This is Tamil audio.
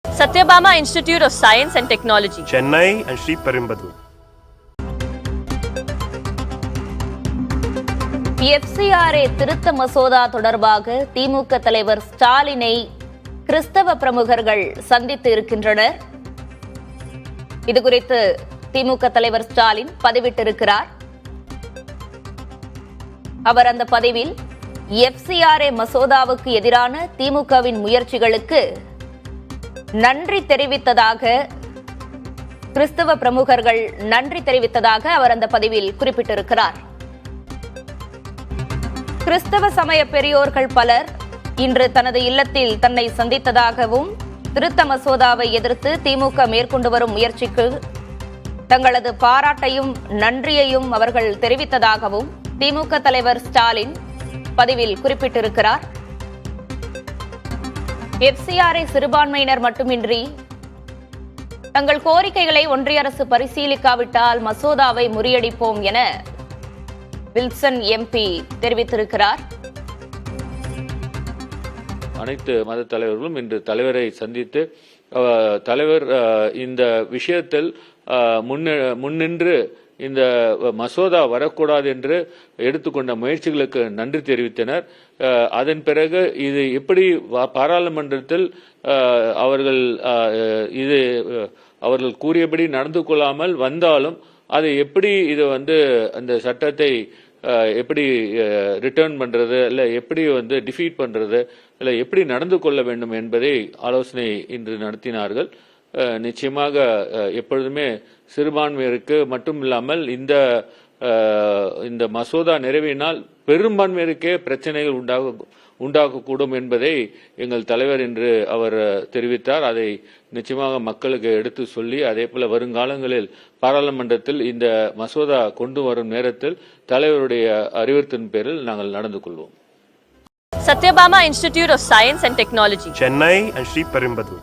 Satyabama Institute of Science and Technology, Chennai and Sri Perumbudur. FCRA திருத்த மசோதா தொடர்பாக திமுக தலைவர் ஸ்டாலினை கிறிஸ்தவ பிரமுகர்கள் சந்தித்து இருக்கின்றனர். இதுகுறித்து திமுக தலைவர் ஸ்டாலின் பதிவிட்டிருக்கிறார். அவர் அந்த பதிவில் FCRA மசோதாவுக்கு எதிரான திமுகவின் முயற்சிகளுக்கு நன்றி தெரிவித்ததாக, கிறிஸ்தவ பிரமுகர்கள் நன்றி தெரிவித்ததாக அவர் அந்த பதிவில் குறிப்பிட்டிருக்கிறார். கிறிஸ்தவ சமய பெரியோர்கள் பலர் இன்று தனது இல்லத்தில் தன்னை சந்தித்ததாகவும், திருத்த மசோதாவை எதிர்த்து திமுக மேற்கொண்டு வரும் முயற்சிக்கு தங்களது பாராட்டையும் நன்றியையும் அவர்கள் தெரிவித்ததாகவும் திமுக தலைவர் ஸ்டாலின் பதிவில் குறிப்பிட்டிருக்கிறார். FCRA சிறுபான்மையினர் மட்டுமின்றி தங்கள் கோரிக்கைகளை ஒன்றிய அரசு பரிசீலிக்காவிட்டால் மசோதாவை முறியடிப்போம் என வில்சன் MP தெரிவித்திருக்கிறார். அனைத்து மத தலைவர்களும் இன்று தலைவரை சந்தித்து தலைவர் இந்த விஷயத்தில் முன்னின்று இந்த மசோதா வரக்கூடாது என்று எடுத்துக்கொண்ட முயற்சிகளுக்கு நன்றி தெரிவித்தனர். அதன் பிறகு இது எப்படி பாராளுமன்றத்தில் அவர்கள் கூறியபடி நடந்து கொள்ளாமல் வந்தாலும் அதை எப்படி இது அந்த சட்டத்தை எப்படி ரிட்டர்ன் பண்றது, இல்ல எப்படி டிஃபீட் பண்றது, இல்ல எப்படி நடந்து கொள்ள வேண்டும் என்பதை ஆலோசனை இன்று நடத்தினார்கள். நிச்சயமாக எப்பொழுதுமே சிறுபான்மையருக்கு மட்டும் இல்லாமல் இந்த மசோதா நிறைவேறினால் பெரும்பான்மையருக்கே பிரச்சனைகள் உண்டாகக்கூடும் என்பதை எங்கள் தலைவர் என்று அவர் தெரிவித்தார். அதை நிச்சயமாக மக்களுக்கு எடுத்து சொல்லி, அதே போல வருங்காலங்களில் பாராளுமன்றத்தில் இந்த மசோதா கொண்டு வரும் நேரத்தில் தலைவருடைய அறிவுறுத்தின் பேரில் நாங்கள் நடந்து கொள்வோம். Satyabama Institute of Science and Technology, Chennai and Sri Perumbudur.